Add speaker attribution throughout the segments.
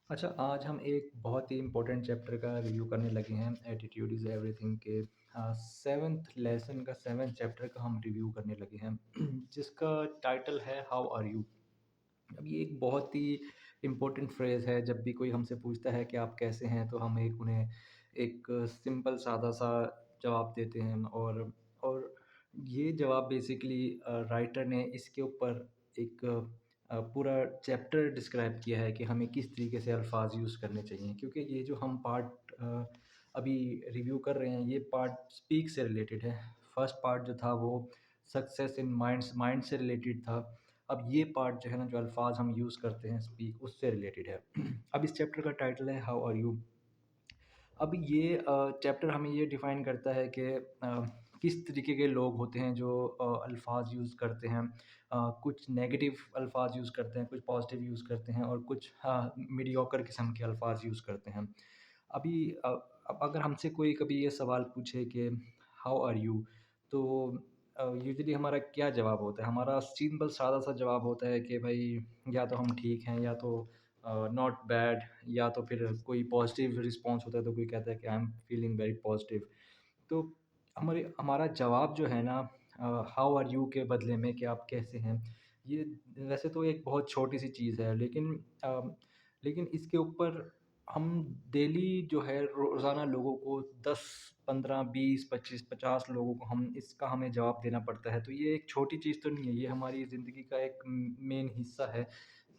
Speaker 1: अच्छा, आज हम एक बहुत ही इम्पोर्टेंट चैप्टर का रिव्यू करने लगे हैं, एटीट्यूड इज़ एवरीथिंग के 7th लेसन का 7th चैप्टर का हम रिव्यू करने लगे हैं, जिसका टाइटल है हाउ आर यू। अब ये एक बहुत ही इम्पोर्टेंट फ्रेज़ है। जब भी कोई हमसे पूछता है कि आप कैसे हैं, तो हम एक उन्हें एक सिंपल सादा-सा जवाब देते हैं। और ये जवाब बेसिकली राइटर ने इसके ऊपर एक पूरा चैप्टर डिस्क्राइब किया है कि हमें किस तरीके से अल्फ़ाज़ यूज़ करने चाहिए। क्योंकि ये जो हम पार्ट अभी रिव्यू कर रहे हैं, ये पार्ट स्पीक से रिलेटेड है। फर्स्ट पार्ट जो था वो सक्सेस इन माइंड से रिलेटेड था। अब ये पार्ट जो है ना, जो अल्फ़ाज़ हम यूज़ करते हैं स्पीक, उससे रिलेटेड है। अब इस चैप्टर का टाइटल है हाउ आर यू। अब ये चैप्टर हमें ये डिफ़ाइन करता है कि किस तरीके के लोग होते हैं जो अल्फ़ाज़ यूज़ करते हैं। कुछ नेगेटिव अल्फ़ाज़ यूज़ करते हैं, कुछ पॉज़िटिव यूज़ करते हैं और कुछ मीडियोकर किस्म के अल्फ़ाज़ यूज़ करते हैं। अभी अब अगर हमसे कोई कभी ये सवाल पूछे कि हाउ आर यू? तो यूजुअली हमारा क्या जवाब होता है? हमारा सिंपल सादा-सा जवाब होता है कि भई या तो हम ठीक हैं, या तो नॉट बैड, या तो फिर कोई पॉज़िटिव रिस्पॉन्स होता है तो कोई कहता है कि आई एम फीलिंग वेरी पॉज़िटिव। तो हमारा जवाब जो है ना, हाउ आर यू के बदले में कि आप कैसे हैं, ये वैसे तो एक बहुत छोटी-सी चीज़ है, लेकिन इसके ऊपर हम डेली जो है रोज़ाना लोगों को 10, 15, 20, 25, 50 लोगों को हमें जवाब देना पड़ता है। तो ये एक छोटी चीज़ तो नहीं है, ये हमारी ज़िंदगी का एक मेन हिस्सा है।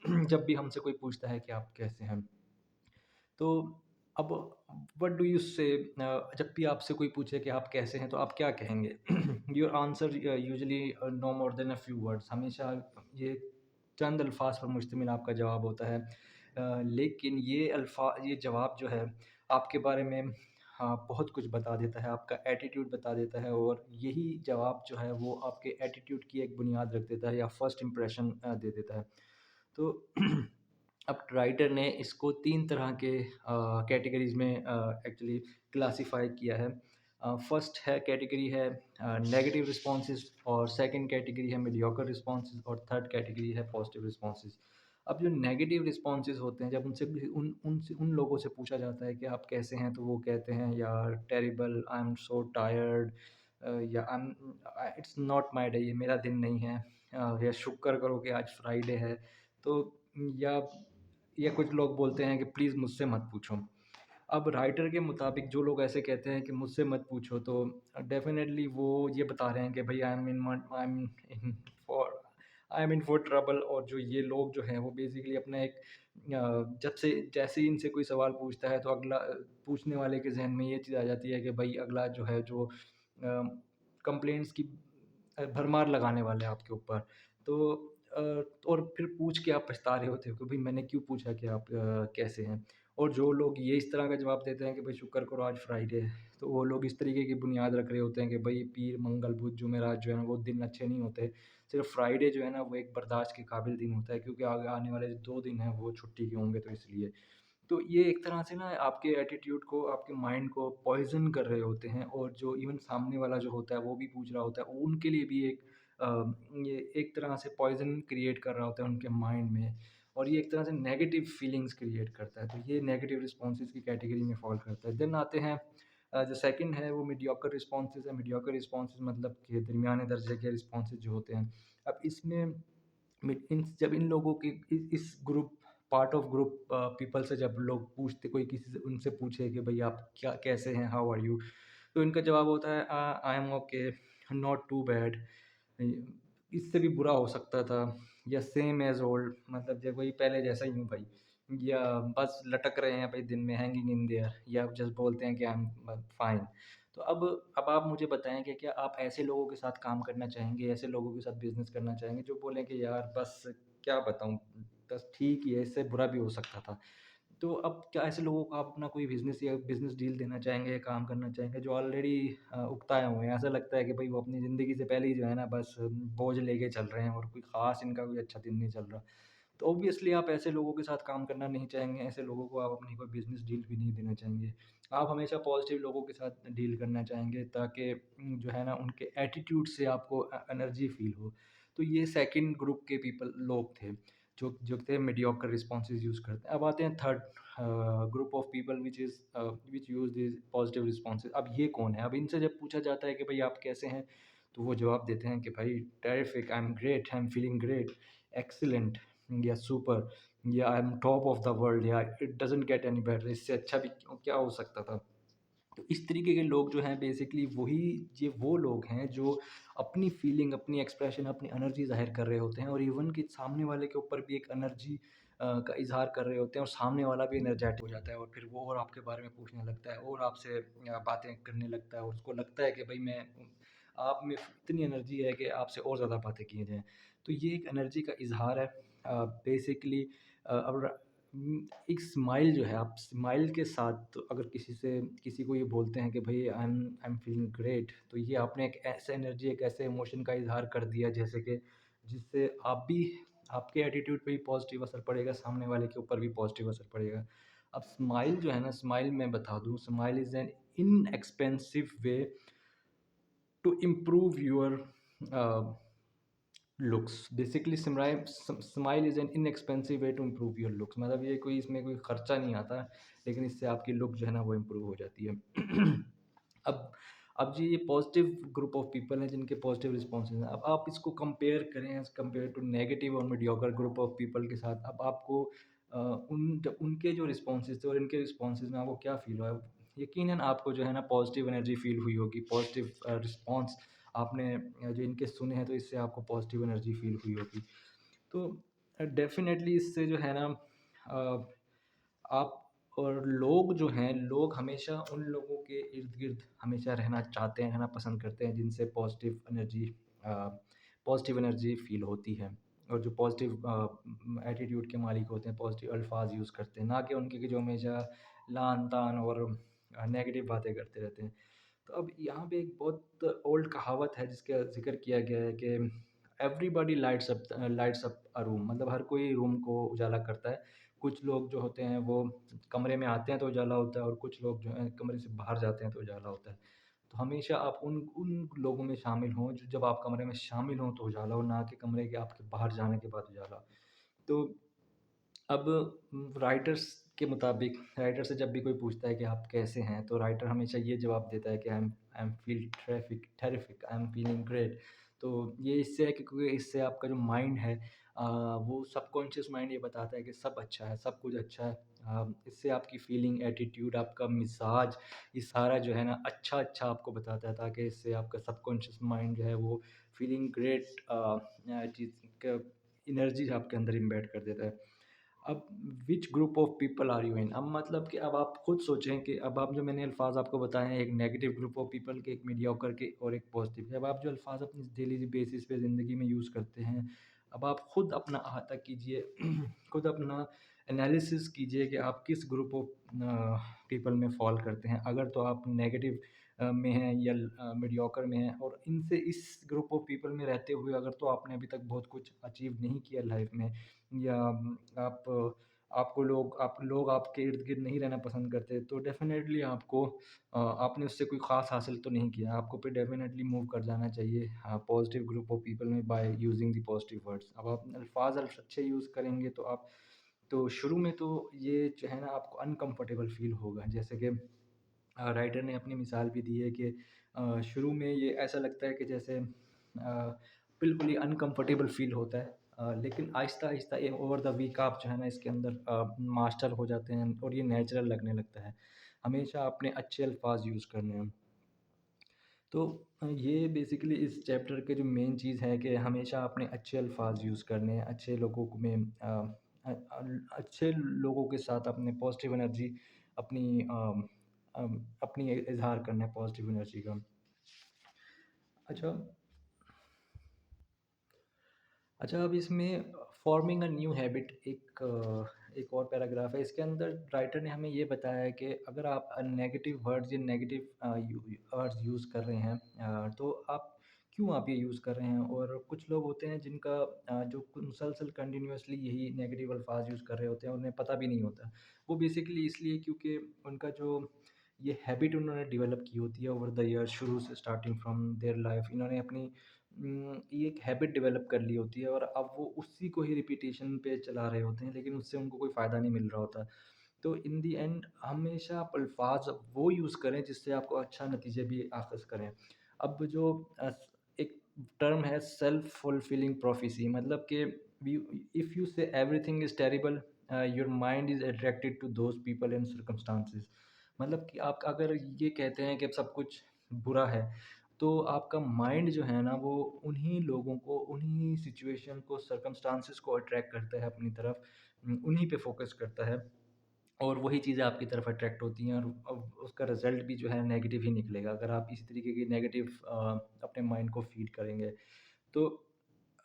Speaker 1: जब भी हमसे कोई पूछता है कि आप कैसे हैं? तो अब व्हाट डू यू से, जब भी आपसे कोई पूछे कि आप कैसे हैं, तो आप क्या कहेंगे? Your answer usually no more than a few words. हमेशा ये चंद अल्फाज पर मुश्तमिल आपका जवाब होता है। लेकिन ये जवाब जो है आपके बारे में बहुत कुछ बता देता है, आपका एटीट्यूड बता देता है, और यही जवाब जो है वो आपके एटीट्यूड की एक बुनियाद रख देता है, या फर्स्ट इंप्रेशन दे देता है। तो अब राइटर ने इसको 3 तरह के कैटेगरीज़ में एक्चुअली क्लासिफ़ाई किया है। फर्स्ट है कैटेगरी है नेगेटिव रिस्पॉन्सेज़, और सेकंड कैटेगरी है मीडियोकर रिस्पॉन्सेज़, और थर्ड कैटेगरी है पॉजिटिव रिस्पॉन्सेज़। अब जो नेगेटिव रिस्पॉन्सेज़ होते हैं, जब उनसे भी उन लोगों से पूछा जाता है कि आप कैसे हैं, तो वो कहते हैं यार terrible, I am so tired, या इट्स नॉट माय डे, ये मेरा दिन नहीं है, या शुक्र करो कि आज फ्राइडे है। तो या कुछ लोग बोलते हैं कि प्लीज़ मुझसे मत पूछो। अब राइटर के मुताबिक जो लोग ऐसे कहते हैं कि मुझसे मत पूछो, तो डेफ़िनेटली वो ये बता रहे हैं कि भई I am in for trouble. और जो ये लोग जो हैं वो बेसिकली अपना एक जब से जैसे ही इनसे कोई सवाल पूछता है, तो अगला पूछने वाले के ज़हन में ये चीज़ आ जाती है कि भई अगला जो है, जो कंप्लेंट्स की भरमार लगाने वाला है आपके ऊपर। तो अ, और फिर पूछ के आप पछता रहे होते हो कि भई मैंने क्यों पूछा कि आप कैसे हैं? और जो लोग ये इस तरह का जवाब देते हैं कि भई शुक्र करो आज फ्राइडे है, तो वो लोग इस तरीके की बुनियाद रख रहे होते हैं कि भई पीर, मंगल, बुध, जुमेरात जो है ना, वो दिन अच्छे नहीं होते। सिर्फ़ फ्राइडे जो है ना, वो एक बर्दाश्त के काबिल दिन होता है, क्योंकि आगे आने वाले 2 दिन हैं वो छुट्टी के होंगे, तो इसलिए। तो ये एक तरह से ना आपके एटीट्यूड को, आपके माइंड को पॉइज़न कर रहे होते हैं, और जो इवन सामने वाला जो होता है वो भी पूछ रहा होता है, उनके लिए भी अ, ये एक तरह से पॉइज़न क्रिएट कर रहा होता है उनके माइंड में, और ये एक तरह से नेगेटिव फीलिंग्स क्रिएट करता है। तो ये नेगेटिव रिस्पॉन्सेज़ की कैटेगरी में फ़ॉल करता है। देन आते हैं जो सेकंड है, वो मीडियोकर रिस्पॉन्सेज़ है। मीडियोकर रिस्पॉन्सेज़ मतलब कि दरमियाने दर्जे के रिस्पॉन्सेज़ जो होते हैं। अब इसमें जब इन लोगों की इस group part of group people से जब लोग पूछते, कोई किसी से उनसे पूछे कि भई आप क्या कैसे हैं, हाउ आर यू? तो इनका जवाब होता है I am okay, not too bad, इससे भी बुरा हो सकता था, या सेम एज़ ओल्ड, मतलब जो वही पहले जैसा ही हूँ भाई, या बस लटक रहे हैं भाई दिन में, हैंगिंग इन देयर, या जस्ट बोलते हैं कि आई एम फाइन। तो अब आप मुझे बताएँ कि क्या आप ऐसे लोगों के साथ काम करना चाहेंगे, ऐसे लोगों के साथ बिज़नेस करना चाहेंगे जो बोलें कि यार बस क्या बताऊँ, बस ठीक ही है, इससे बुरा भी हो सकता था। तो अब क्या ऐसे लोगों को आप अपना कोई बिज़नेस डील देना चाहेंगे, या काम करना चाहेंगे जो ऑलरेडी उकताए हुए हैं? ऐसा लगता है कि भई वो अपनी ज़िंदगी से पहले ही जो है ना, बस बोझ लेके चल रहे हैं, और कोई ख़ास इनका कोई अच्छा दिन नहीं चल रहा। तो ऑब्वियसली आप ऐसे लोगों के साथ काम करना नहीं चाहेंगे, ऐसे लोगों को आप अपनी कोई बिज़नेस डील भी नहीं देना चाहेंगे। आप हमेशा पॉज़िटिव लोगों के साथ डील करना चाहेंगे, ताकि जो है ना, उनके एटीट्यूड से आपको एनर्जी फ़ील हो। तो ये सेकंड ग्रुप के लोग थे। जो थे मीडियोकर रिस्पॉन्सेज़ यूज़ करते हैं। अब आते हैं third group of people which use this positive responses. अब ये कौन है? अब इनसे जब पूछा जाता है कि भई आप कैसे हैं? तो वो जवाब देते हैं कि भाई terrific, I am great, I am feeling great, excellent या सुपर या I am top of the world या it doesn't get any better. इससे अच्छा भी क्या हो सकता था? तो इस तरीके के लोग जो हैं बेसिकली वही ये वो लोग हैं जो अपनी फीलिंग, अपनी एक्सप्रेशन, अपनी एनर्जी ज़ाहिर कर रहे होते हैं और इवन कि सामने वाले के ऊपर भी एक एनर्जी का इज़हार कर रहे होते हैं और सामने वाला भी एनर्जेटिक हो जाता है और फिर वो और आपके बारे में पूछने लगता है और आपसे बातें करने लगता है और उसको लगता है कि भई मैं आप में इतनी एनर्जी है कि आपसे और ज़्यादा बातें की जाएँ। तो ये एक एनर्जी का इज़हार है बेसिकली अब एक स्माइल जो है आप स्माइल के साथ तो अगर किसी को ये बोलते हैं कि भई आई एम फीलिंग ग्रेट तो ये आपने एक ऐसा एनर्जी एक ऐसे इमोशन का इज़हार कर दिया जैसे कि जिससे आप भी आपके एटीट्यूड पे भी पॉजिटिव असर पड़ेगा, सामने वाले के ऊपर भी पॉजिटिव असर पड़ेगा। अब स्माइल जो है ना स्माइल मैं बता दूँ smile is an inexpensive way to improve your looks basically smile is an inexpensive way to improve your looks मतलब ये कोई इसमें कोई खर्चा नहीं आता लेकिन इससे आपकी लुक जो है ना वो इम्प्रूव हो जाती है अब अब जी ये पॉजिटिव ग्रुप ऑफ पीपल हैं जिनके पॉजिटिव रिस्पॉन्सेज हैं अब आप इसको कंपेयर करें एज कम्पेयर टू नेगेटिव और मीडियोकर ग्रुप ऑफ पीपल के साथ अब आपको उनके जो रिस्पॉन्सेज थे और इनके रिस्पॉन्सेज में आपको क्या फील हुआ यकीनन आपको जो है ना पॉजिटिव एनर्जी फील हुई होगी पॉजिटिव रिस्पॉन्स आपने जो इनके सुने हैं तो इससे आपको पॉजिटिव एनर्जी फील हुई होगी। तो डेफ़िनेटली इससे जो है ना आप और लोग जो हैं, लोग हमेशा उन लोगों के इर्द-गिर्द हमेशा रहना चाहते हैं, रहना पसंद करते हैं जिनसे अ, पॉजिटिव एनर्जी फ़ील होती है और जो पॉजिटिव एटीट्यूड के मालिक होते हैं, पॉजिटिव अल्फ़ाज़ यूज़ करते हैं, ना कि उनके कि जो हमेशा लान-तान और नेगेटिव बातें करते रहते हैं। तो अब यहाँ पे एक बहुत ओल्ड कहावत है जिसका ज़िक्र किया गया है कि एवरीबॉडी लाइट्स अप अ रूम मतलब हर कोई रूम को उजाला करता है। कुछ लोग जो होते हैं वो कमरे में आते हैं तो उजाला होता है और कुछ लोग जो हैं कमरे से बाहर जाते हैं तो उजाला होता है। तो हमेशा आप उन उन लोगों में शामिल हों जो जब आप कमरे में शामिल हों तो उजाला हो, ना कि कमरे के आपके बाहर जाने के बाद उजाला। तो अब राइटर्स के मुताबिक राइटर से जब भी कोई पूछता है कि आप कैसे हैं? तो राइटर हमेशा ये जवाब देता है कि I am feel terrific, I am feeling great. तो ये इससे है कि क्योंकि इससे आपका जो माइंड है वो सबकॉन्शियस माइंड ये बताता है कि सब अच्छा है, सब कुछ अच्छा है। इससे आपकी फीलिंग, एटीट्यूड, आपका मिज़ाज ये सारा जो है ना अच्छा-अच्छा आपको बताता है ताकि इससे आपका सबकॉन्शियस माइंड जो है वो फीलिंग ग्रेट चीज़ क एनर्जी आपके अंदर इम्बेड कर देता है। अब which group of people are you in? अब मतलब कि अब आप खुद सोचें कि अब आप जो मैंने अल्फ़ाज़ आपको बताए हैं, एक नेगेटिव ग्रुप ऑफ पीपल के, एक मीडियोकर के और एक पॉज़िटिव के। अब आप जो अल्फ़ाज़ अपनी डेली बेसिस पे ज़िंदगी में यूज़ करते हैं, अब आप खुद अपना अहाता कीजिए, खुद अपना एनालिसिस कीजिए कि आप किस ग्रुप ऑफ पीपल में फ़ॉल करते हैं। अगर तो आप नेगेटिव में हैं या मीडियोकर में हैं और इनसे इस ग्रुप ऑफ पीपल में रहते हुए अगर तो आपने अभी तक बहुत कुछ अचीव नहीं किया लाइफ़ में या आप आप लोग आपके इर्द-गिर्द नहीं रहना पसंद करते, तो डेफ़िनेटली आपको आपने उससे कोई ख़ास हासिल तो नहीं किया। आपको फिर डेफ़िनेटली मूव कर जाना चाहिए पॉज़िटिव ग्रुप ऑफ पीपल में by using the positive words. अब आप अल्फ़ाज़ अच्छे यूज़ करेंगे तो शुरू में तो ये जो है ना आपको अनकम्फ़र्टेबल फ़ील होगा। जैसे कि राइटर ने अपनी मिसाल भी दी है कि शुरू में ये ऐसा लगता है कि जैसे बिल्कुल ही अनकंफर्टेबल फ़ील होता है लेकिन आहिस्ता-आहिस्ता ये ओवर द वीक आप जो है ना इसके अंदर मास्टर हो जाते हैं और ये नेचुरल लगने लगता है। हमेशा अपने अच्छे अल्फ़ाज़ यूज़ करने हैं। तो ये बेसिकली इस चैप्टर के जो मेन चीज़ है कि हमेशा अपने अच्छे अल्फ़ाज़ यूज़ करने हैं, अच्छे लोगों को में अच्छे लोगों के साथ अपने पॉज़िटिव एनर्जी अपनी अपनी इज़हार करना है पॉज़िटिव एनर्जी का। अच्छा अच्छा, अब इसमें फ़ॉर्मिंग अ न्यू हैबिट एक और पैराग्राफ है। इसके अंदर राइटर ने हमें ये बताया है कि अगर आप नेगेटिव वर्ड्स या नेगेटिव वर्ड्स यूज़ कर रहे हैं तो क्यों आप ये यूज़ कर रहे हैं? और कुछ लोग होते हैं जिनका जो मुसलसल कंटिन्यूअसली यही नेगेटिव अल्फ़ाज़ यूज़ कर रहे होते हैं, उन्हें पता भी नहीं होता। वो बेसिकली इसलिए क्योंकि उनका जो ये हैबिट उन्होंने डेवलप की होती है ओवर द ईयर्स शुरू से स्टार्टिंग फ्रॉम देयर लाइफ़ इन्होंने अपनी ये एक हैबिट डेवलप कर ली होती है और अब वो उसी को ही रिपीटेशन पे चला रहे होते हैं, लेकिन उससे उनको कोई फ़ायदा नहीं मिल रहा होता। तो इन द एंड हमेशा आप अल्फ़ाज़ वो यूज़ करें जिससे आपको अच्छा नतीजे भी हासिल करें। अब जो एक टर्म है सेल्फ फुलफिलिंग प्रोफेसी, मतलब कि if you say everything is terrible, your mind is attracted to those people and circumstances. मतलब कि आप अगर ये कहते हैं कि अब सब कुछ बुरा है, तो आपका माइंड जो है ना वो उन्हीं लोगों को, उन्हीं सिचुएशन को, सर्कमस्टांसेस को अट्रैक्ट करता है अपनी तरफ, उन्हीं पे फ़ोकस करता है। और वही चीज़ें आपकी तरफ अट्रैक्ट होती हैं और अब उसका रिज़ल्ट भी जो है नेगेटिव ही निकलेगा अगर आप इसी तरीके की नेगेटिव अपने माइंड को फ़ीड करेंगे। तो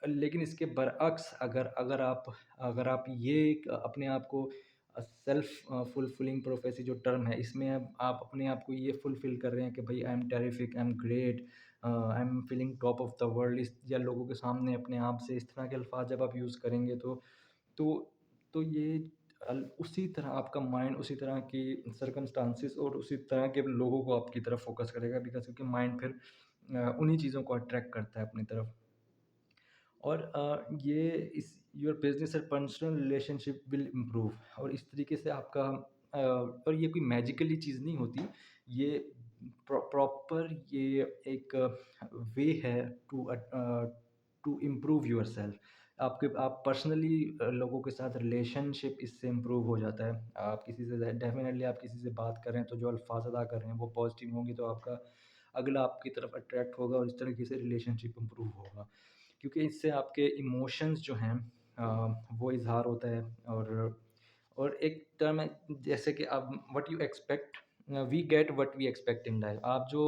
Speaker 1: लेकिन इसके बरअक्स अगर आप ये एक अपने आप को सेल्फ फुलफिलिंग प्रोफेसी जो टर्म है, इसमें अब आप अपने आप को ये फुलफिल कर रहे हैं कि भाई I am terrific, I am great, I am feeling top of the world, इस या लोगों के सामने अपने आप से इस तरह के अल्फाज जब आप यूज़ करेंगे तो ये उसी तरह आपका माइंड उसी तरह की सर्कमस्टांसेस और उसी तरह के लोगों को आपकी तरफ फोकस करेगा, बिकॉज़ क्योंकि माइंड फिर उन्हीं चीज़ों को अट्रैक्ट करता है अपनी तरफ। और ये इस your business and personal relationship will improve, और इस तरीके से आपका और ये कोई मैजिकली चीज़ नहीं होती, ये प्रॉपर ये एक वे है टू इम्प्रूव योरसेल्फ। आप पर्सनली लोगों के साथ रिलेशनशिप इससे इम्प्रूव हो जाता है। आप किसी से डेफ़िनेटली आप किसी से बात कर रहे हैं, तो जो अल्फ़ाज़ अदा कर रहे हैं, वो पॉज़िटिव होंगे, तो आपका अगला आपकी तरफ अट्रैक्ट होगा और इस तरीके से रिलेशनशिप इम्प्रूव होगा। क्योंकि इससे आपके इमोशंस जो हैं वो इज़हार होता है। और एक टर्म है जैसे कि अब what you expect, we get what we expect in life. आप जो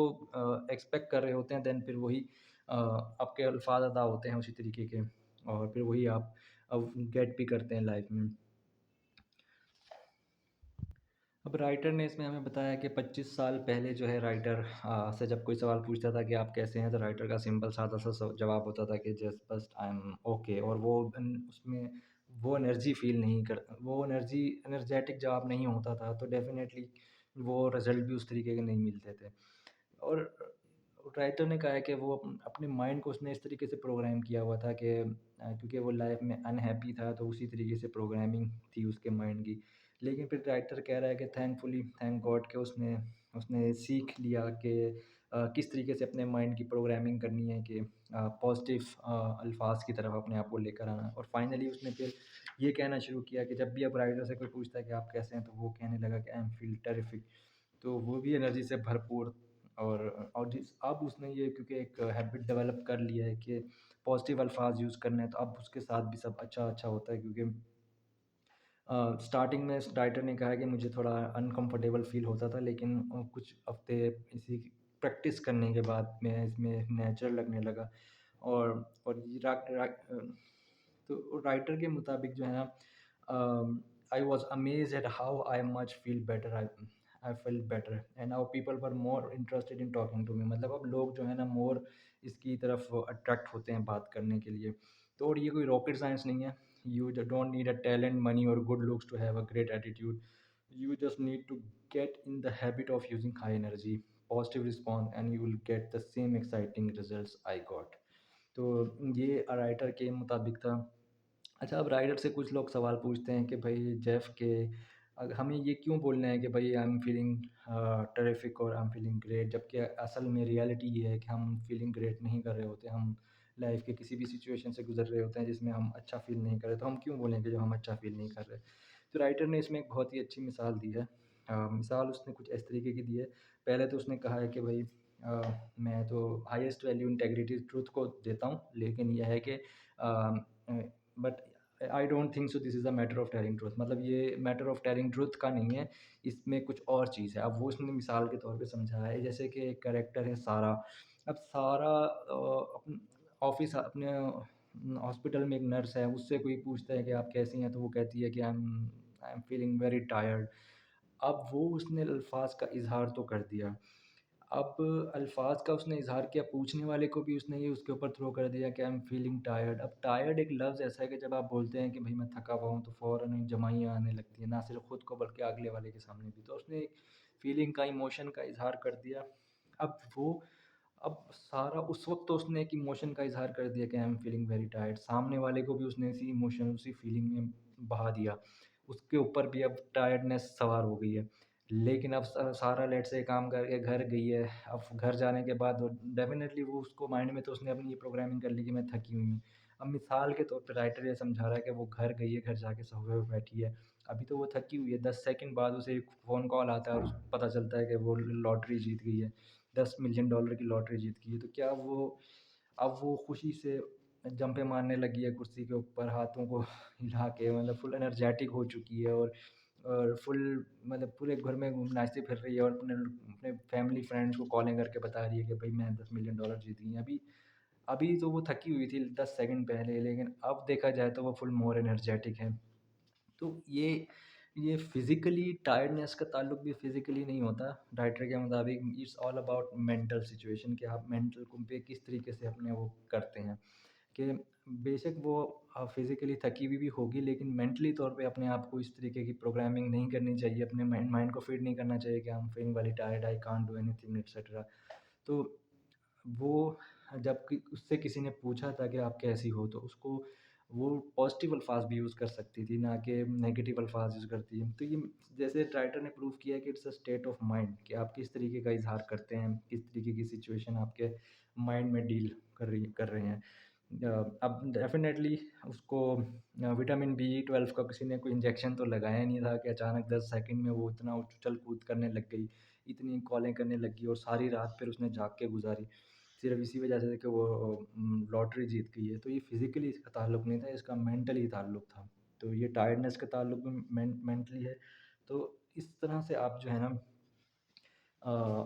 Speaker 1: एक्सपेक्ट कर रहे होते हैं, देन फिर वही आपके अल्फाज अदा होते हैं उसी तरीके के, और फिर वही आप अब गेट भी करते हैं लाइफ में। अब राइटर ने इसमें हमें बताया कि 25 साल पहले जो है राइटर से जब कोई सवाल पूछता था कि आप कैसे हैं, तो राइटर का सिंपल सादा सा जवाब होता था कि जस्ट बस आई एम ओके। और वो उसमें वो एनर्जी फील नहीं कर, वो एनर्जेटिक जवाब नहीं होता था, तो डेफिनेटली वो रिजल्ट भी उस तरीके के नहीं मिलते थे। और राइटर ने कहा है कि वो अपने माइंड को उसने इस तरीके से प्रोग्राम किया हुआ था कि क्योंकि वो लाइफ में अनहैप्पी था, तो उसी तरीके से प्रोग्रामिंग थी उसके माइंड की। लेकिन फिर राइटर कह रहा है कि थैंकफुली थैंक गॉड कि उसने उसने सीख लिया कि किस तरीके से अपने माइंड की प्रोग्रामिंग करनी है कि पॉजिटिव अल्फाज की तरफ अपने आप को लेकर आना। और फाइनली उसने फिर ये कहना शुरू किया कि जब भी अब राइटर से कोई पूछता है कि आप कैसे हैं, तो वो कहने लगा कि आई एम फील टेरिफिक। तो वो भी एनर्जी से भरपूर। और जिस अब उसने ये क्योंकि एक हैबिट डेवलप कर लिया है कि पॉजिटिव अल्फाज यूज़ करने हैं, तो अब उसके साथ भी सब अच्छा अच्छा होता है। क्योंकि स्टार्टिंग में राइटर ने कहा कि मुझे थोड़ा अनकंफर्टेबल फ़ील होता था, लेकिन कुछ हफ़्ते इसी प्रैक्टिस करने के बाद मैं इसमें नेचुरल लगने लगा। और और ये तो राइटर के मुताबिक जो है ना, I was amazed at how I much feel better, I feel better and how people were more interested in talking to me. मतलब अब लोग जो है ना मोर इसकी तरफ अट्रैक्ट होते हैं बात करने के लिए। तो और ये कोई रॉकेट साइंस नहीं है। You don't need a talent, money, or good looks to have a great attitude. You just need to get in the habit of using high energy, positive response, and you will get the same exciting results I got. तो ये writer के मुताबिक था। अच्छा, अब writer से कुछ लोग सवाल पूछते हैं कि भाई जेफ के हमें ये क्यों बोलना है कि भाई आई एम फीलिंग टेरिफिक और आई एम फीलिंग ग्रेट, जबकि असल में रियलिटी ये है कि हम फीलिंग ग्रेट नहीं कर रहे होते। हम लाइफ के किसी भी सिचुएशन से गुजर रहे होते हैं जिसमें हम अच्छा फील नहीं कर रहे, तो हम क्यों बोलेंगे जो हम अच्छा फील नहीं कर रहे। तो राइटर ने इसमें एक बहुत ही अच्छी मिसाल दी है। मिसाल उसने कुछ इस तरीके की दी है। पहले तो उसने कहा है कि भाई मैं तो हाईएस्ट वैल्यू इंटेग्रिटी ट्रूथ को देता हूँ, लेकिन यह है कि but I don't think so this is a matter of telling truth. मतलब ये मैटर ऑफ टेलिंग ट्रुथ का नहीं है, इसमें कुछ और चीज़ है। अब वो उसने मिसाल के तौर पे समझाया है, जैसे कि एक कैरेक्टर है सारा। अब सारा अपन ऑफ़िस अपने हॉस्पिटल में एक नर्स है, उससे कोई पूछता है कि आप कैसी हैं? तो वो कहती है कि आई एम फीलिंग वेरी टायर्ड। अब वो उसने अल्फ़ाज़ का इज़हार तो कर दिया। अब अल्फ़ाज़ का उसने इज़हार किया, पूछने वाले को भी उसने ये उसके ऊपर थ्रो कर दिया कि आई एम फीलिंग टायर्ड। अब टायर्ड एक लफ़्ज़ ऐसा है कि जब आप बोलते हैं कि भई मैं थका हुआ हूँ, तो फ़ौरन ही जमाइयाँ आने लगती हैं, ना सिर्फ़ खुद को बल्कि अगले वाले के सामने भी। तो उसने एक फीलिंग का, इमोशन का इज़हार कर दिया। अब वो अब सारा उस वक़्त तो उसने एक इमोशन का इज़हार कर दिया कि आई एम फीलिंग वेरी टायर्ड, सामने वाले को भी उसने इसी इमोशन, उसी फीलिंग में बहा दिया। उसके ऊपर भी अब टायर्डनेस सवार हो गई है। लेकिन अब सारा लेट्स से काम करके घर गई है, अब घर जाने के बाद वो डेफ़िनेटली वो उसको माइंड में तो उसने अपनी ये प्रोग्रामिंग कर ली कि मैं थकी हुई हूँ। अब मिसाल के तौर पे राइटर ये समझा रहा है कि वो घर गई है, घर जाके सोफ़े पे बैठी है। अभी तो वो थकी हुई है, 10 सेकंड बाद उसे एक फ़ोन कॉल आता है और उसको पता चलता है कि वो लॉटरी जीत गई है। $10 मिलियन की लॉटरी जीत गई है, तो क्या वो अब वो खुशी से जंपे मारने लगी है कुर्सी के ऊपर, हाथों को हिला के, मतलब फुल एनर्जेटिक हो चुकी है और फुल मतलब पूरे घर में नाचती फिर रही है और अपने अपने फैमिली फ्रेंड्स को कॉलिंग करके बता रही है कि भाई मैं $10 मिलियन जीत गई। अभी अभी तो वो थकी हुई थी 10 सेकंड पहले, लेकिन अब देखा जाए तो वो फुल मोर एनर्जेटिक है। तो ये फिज़िकली टायर्डनेस का ताल्लुक भी फिज़िकली नहीं होता। राइटर के मुताबिक it's all about mental situation, कि आप मेंटल को पे किस तरीके से अपने वो करते हैं, कि बेशक वो फिज़िकली थकी हुई भी होगी, लेकिन मेंटली तौर पे अपने आप को इस तरीके की प्रोग्रामिंग नहीं करनी चाहिए। अपने माइंड माइंड को फीड नहीं करना चाहिए कि आई am feeling very tired, I can't do anything etcetera. तो वो जब कि उससे किसी ने पूछा था कि आप कैसी हो? तो उसको वो पॉज़िटिव अल्फ़ाज़ भी यूज़ कर सकती थी, ना कि नेगेटिव अल्फ़ाज़ यूज़ करती है। तो ये जैसे राइटर ने प्रूव किया है कि it's a state of mind, कि आप किस तरीके का इज़हार करते हैं, किस तरीके की सिचुएशन आपके माइंड में डील कर रहे हैं। अब डेफ़िनेटली उसको विटामिन बी 12 का किसी ने कोई इंजेक्शन तो लगाया नहीं था कि अचानक 10 सेकंड में वो इतना उछल-कूद करने लग गई, इतनी कॉलें करने लगी और सारी रात फिर उसने जाग के गुज़ारी। सिर्फ़ इसी वजह से कि वो लॉटरी जीत गई है। तो ये फ़िज़िकली इसका ताल्लुक नहीं था, इसका मेंटली ताल्लुक था। तो ये टायर्डनेस का ताल्लुक भी मेंटली है। तो इस तरह से आप जो है ना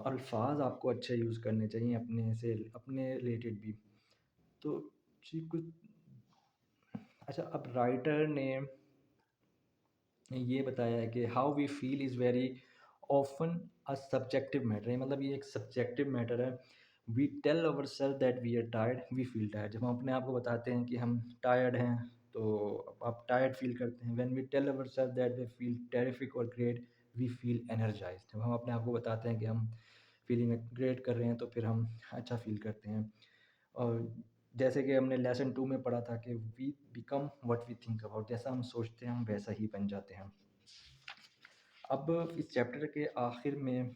Speaker 1: अल्फ़ाज़ आपको अच्छे यूज़ करने चाहिए अपने रिलेटेड भी। तो जी कुछ अच्छा, अब राइटर ने ये बताया है कि how we feel is very often a subjective matter है, मतलब ये एक सब्जेक्टिव मैटर है। We tell ourselves that we are tired, we feel tired. जब हम अपने आप को बताते हैं कि हम टायर्ड हैं, तो आप टायर्ड फील करते हैं। When we tell ourselves that we feel terrific और ग्रेट, वी फील एनर्जाइज्ड। जब हम अपने आप को बताते हैं कि हम फीलिंग ग्रेट कर रहे हैं, तो फिर हम अच्छा फील करते हैं। और जैसे कि हमने लेसन 2 में पढ़ा था कि we become what we think about, जैसा हम सोचते हैं हम वैसा ही बन जाते हैं। अब इस चैप्टर के आखिर में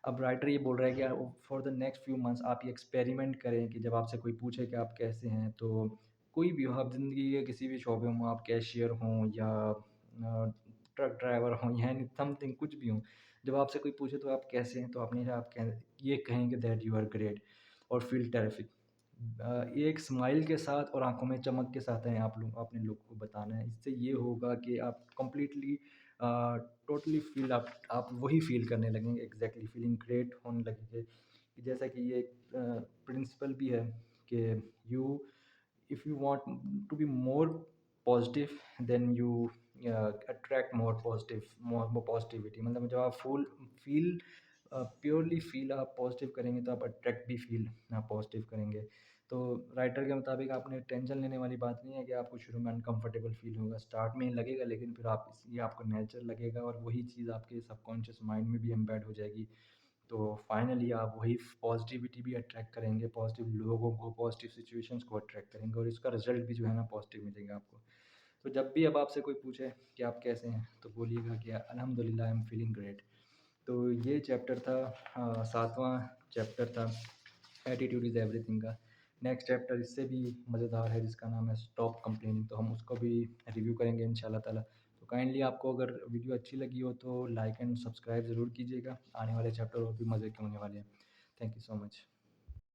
Speaker 1: अब राइटर ये बोल रहा है कि for the next few months आप ये एक्सपेरिमेंट करें कि जब आपसे कोई पूछे कि आप कैसे हैं, तो कोई भी हो, आप ज़िंदगी के किसी भी शोबे में, आप कैशियर हों या ट्रक ड्राइवर हों या समथिंग कुछ भी हों, जब आपसे कोई पूछे तो आप कैसे हैं, तो आप ये कहेंगे दैट यू आर ग्रेट और फील टेरिफिक। ये एक स्माइल के साथ और आँखों में चमक के साथ है, आप लोग अपने लोग को बताना है। इससे ये होगा कि आप कंप्लीटली टोटली फ़ील आप वही फ़ील करने लगेंगे, एग्ज़ैक्टली फ़ीलिंग ग्रेट होने लगेंगे। कि जैसा कि ये एक प्रिंसिपल भी है कि you if you want to be more positive, then you attract more positivity. मतलब जब आप प्योरली फ़ील आप पॉज़िटिव करेंगे, तो आप अट्रैक्ट भी फ़ील पॉज़िटिव करेंगे। तो राइटर के मुताबिक आपने टेंशन लेने वाली बात नहीं है कि आपको शुरू में अनकम्फ़र्टेबल फ़ील होगा, स्टार्ट में लगेगा, लेकिन फिर ये आपको नेचुरल लगेगा और वही चीज़ आपके सबकॉन्शियस माइंड में भी एम्बेड हो जाएगी। तो फाइनली आप वही पॉज़िटिविटी भी अट्रैक्ट करेंगे, पॉज़िटिव लोगों को, पॉज़िटिव सिचुएशंस को अट्रैक्ट करेंगे और इसका रिज़ल्ट भी जो है ना पॉज़िटिव मिलेगा आपको। तो जब भी अब आपसे कोई पूछे कि आप कैसे हैं, तो बोलिएगा कि अल्हम्दुलिल्लाह आई एम फीलिंग ग्रेट। तो ये चैप्टर था 7वां चैप्टर था एटीट्यूड इज़ एवरीथिंग का। नेक्स्ट चैप्टर इससे भी मज़ेदार है जिसका नाम है स्टॉप कंप्लेनिंग, तो हम उसको भी रिव्यू करेंगे इंशाल्लाह ताला। तो काइंडली आपको अगर वीडियो अच्छी लगी हो तो लाइक एंड सब्सक्राइब ज़रूर कीजिएगा। आने वाले चैप्टर और भी मज़े के होने वाले हैं। Thank you so much.